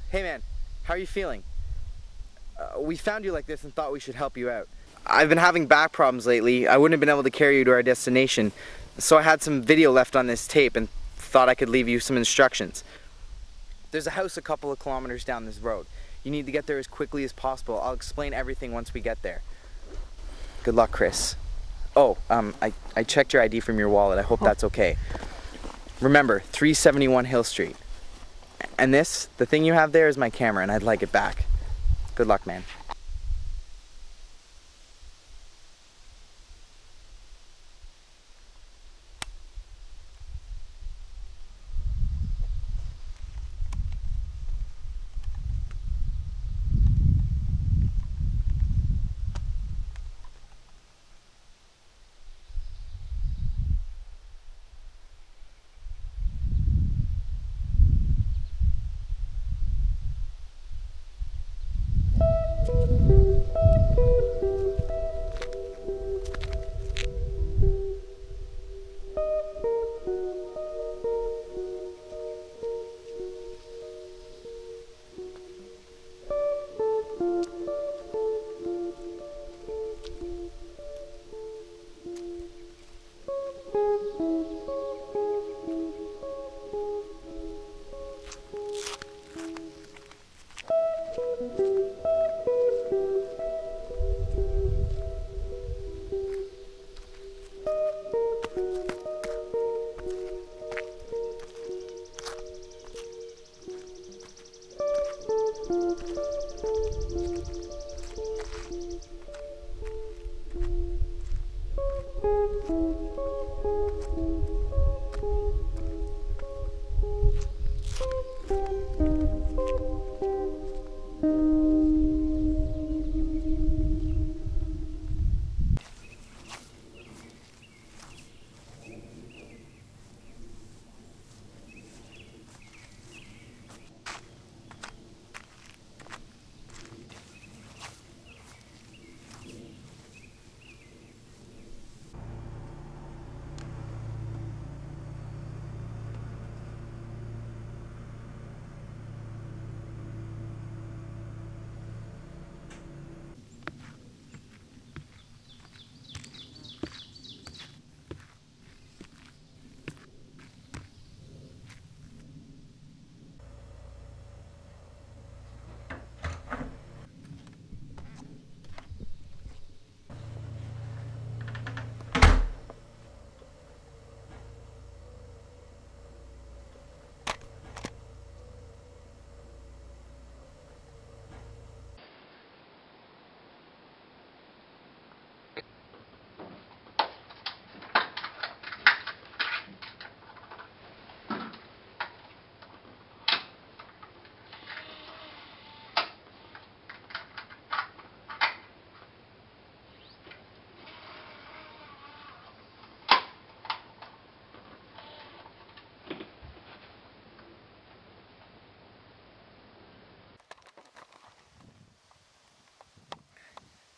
Hey man, how are you feeling? We found you like this and thought we should help you out. I've been having back problems lately. I wouldn't have been able to carry you to our destination, so I had some video left on this tape and thought I could leave you some instructions. There's a house a couple of kilometers down this road. You need to get there as quickly as possible. I'll explain everything once we get there. Good luck, Chris. Oh, I checked your ID from your wallet. I hope that's okay. Remember, 371 Hill Street. And this, the thing you have there, is my camera, and I'd like it back. Good luck, man.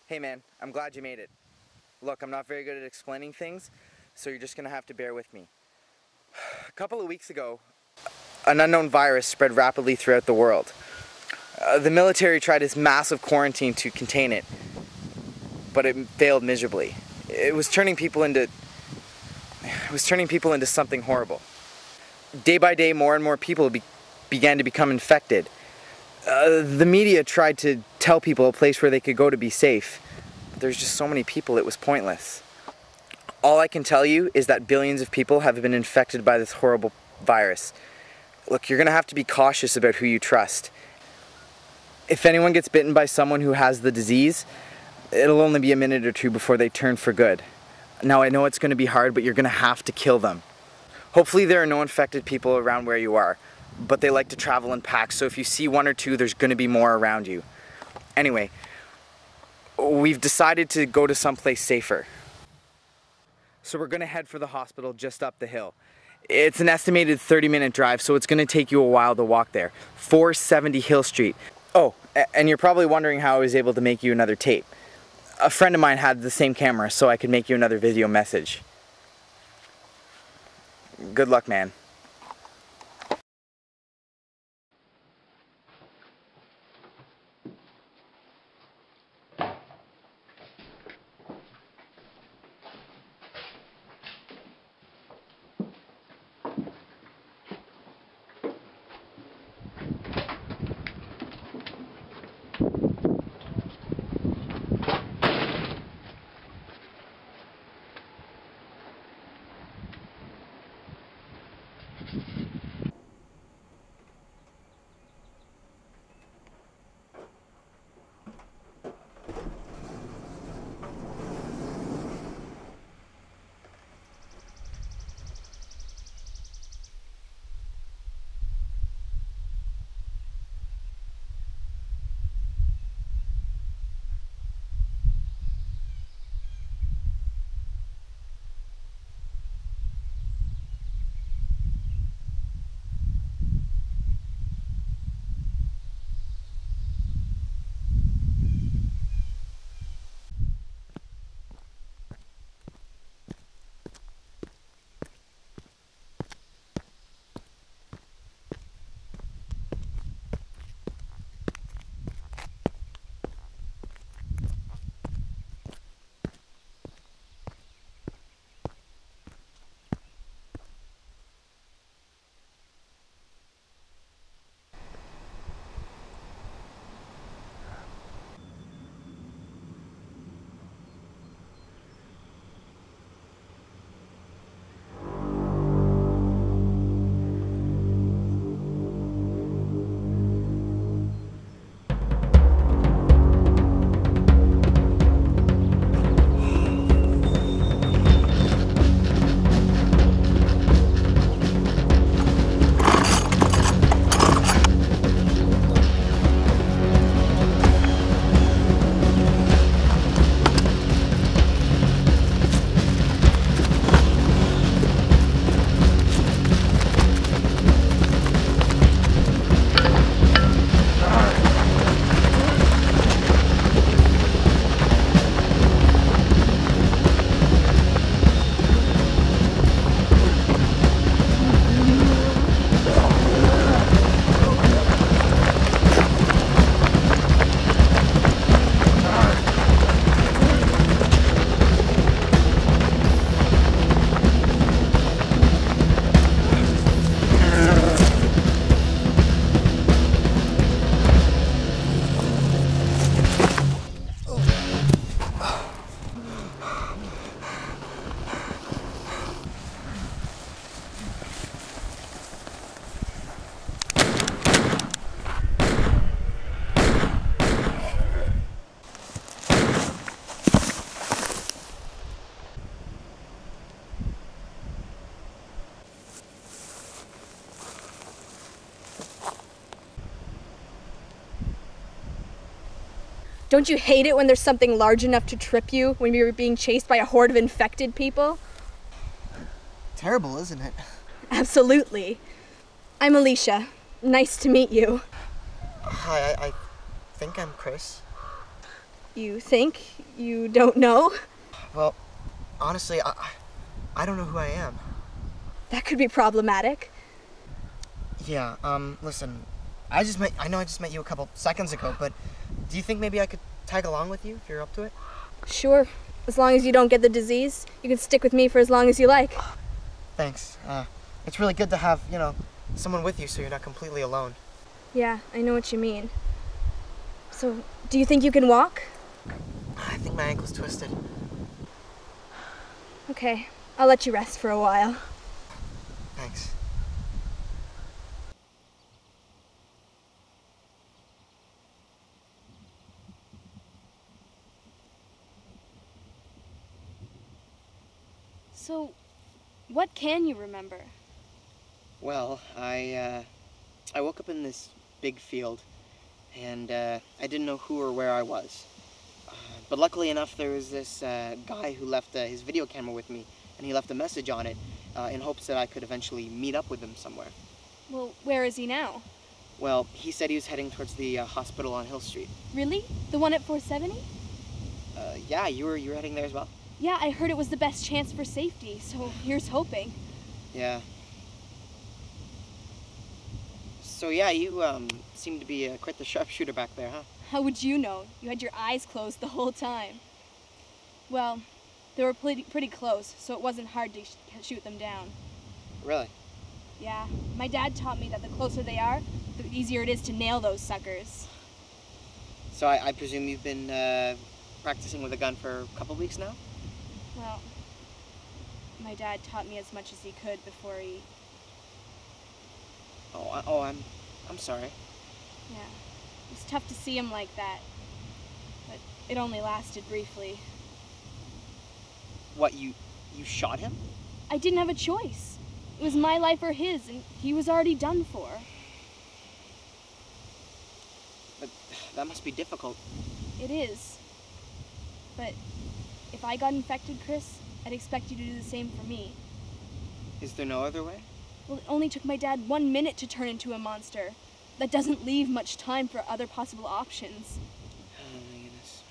Hey man, I'm glad you made it. Look, I'm not very good at explaining things, so you're just gonna have to bear with me. A couple of weeks ago, an unknown virus spread rapidly throughout the world. The military tried this massive quarantine to contain it, but it failed miserably. It was turning people into something horrible. Day by day, more and more people began to become infected. The media tried to tell people a place where they could go to be safe. But there's just so many people, it was pointless. All I can tell you is that billions of people have been infected by this horrible virus. Look, you're gonna have to be cautious about who you trust. If anyone gets bitten by someone who has the disease, it'll only be a minute or two before they turn for good. Now, I know it's gonna be hard, but you're gonna have to kill them. Hopefully there are no infected people around where you are, but they like to travel in packs, so if you see one or two, there's gonna be more around you. Anyway, we've decided to go to someplace safer. So we're gonna head for the hospital just up the hill. It's an estimated 30-minute drive, so it's gonna take you a while to walk there. 470 Hill Street. Oh, and you're probably wondering how I was able to make you another tape. A friend of mine had the same camera, so I could make you another video message. Good luck, man. Don't you hate it when there's something large enough to trip you when you're being chased by a horde of infected people? Terrible, isn't it? Absolutely. I'm Alicia. Nice to meet you. Hi, I think I'm Chris. You think? You don't know? Well, honestly, I don't know who I am. That could be problematic. Yeah, listen, I know I just met you a couple seconds ago, but do you think maybe I could tag along with you if you're up to it? Sure. As long as you don't get the disease, you can stick with me for as long as you like. Thanks. It's really good to have, someone with you so you're not completely alone. Yeah, I know what you mean. So, do you think you can walk? I think my ankle's twisted. Okay, I'll let you rest for a while. Thanks. So, what can you remember? Well, I woke up in this big field, and I didn't know who or where I was. But luckily enough, there was this guy who left his video camera with me, and he left a message on it in hopes that I could eventually meet up with him somewhere. Well, where is he now? Well, he said he was heading towards the hospital on Hill Street. Really? The one at 470? Yeah, you were heading there as well? Yeah, I heard it was the best chance for safety, so here's hoping. Yeah. So yeah, you seem to be quite the sharpshooter back there, huh? How would you know? You had your eyes closed the whole time. Well, they were pretty close, so it wasn't hard to shoot them down. Really? Yeah, my dad taught me that the closer they are, the easier it is to nail those suckers. So I presume you've been practicing with a gun for a couple weeks now? Well, my dad taught me as much as he could before he I'm sorry. Yeah, it was tough to see him like that, but it only lasted briefly. What, you shot him? I didn't have a choice. It was my life or his, and he was already done for. But that must be difficult. It is. But if I got infected, Chris, I'd expect you to do the same for me. Is there no other way? Well, it only took my dad 1 minute to turn into a monster. That doesn't leave much time for other possible options. Oh my goodness.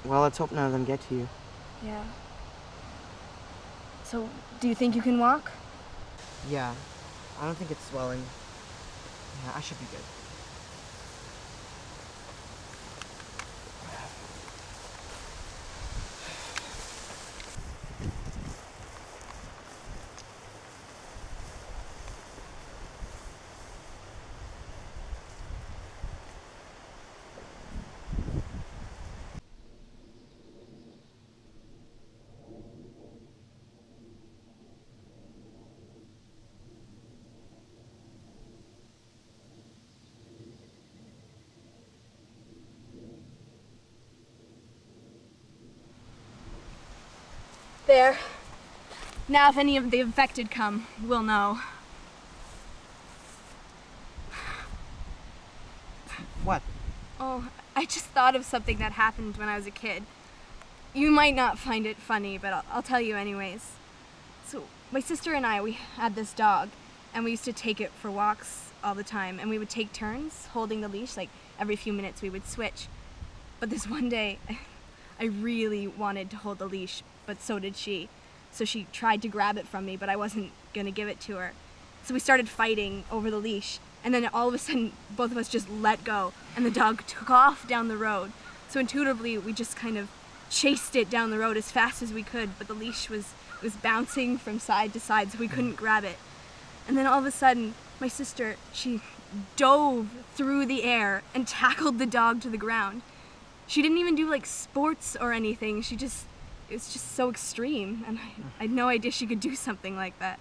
Well, let's hope none of them get to you. Yeah. So, do you think you can walk? Yeah. I don't think it's swelling. Yeah, I should be good. There. Now if any of the infected come, we'll know. What? Oh, I just thought of something that happened when I was a kid. You might not find it funny, but I'll tell you anyways. So, my sister and I, we had this dog, and we used to take it for walks all the time, and we would take turns holding the leash, like every few minutes we would switch. But this one day, I really wanted to hold the leash, but so did she. So she tried to grab it from me, but I wasn't gonna give it to her. So we started fighting over the leash, and then all of a sudden, both of us just let go, and the dog took off down the road. So intuitively, we just kind of chased it down the road as fast as we could, but the leash was bouncing from side to side, so we couldn't grab it. And then all of a sudden, my sister, she dove through the air and tackled the dog to the ground. She didn't even do like sports or anything. It was just so extreme, and I had no idea she could do something like that.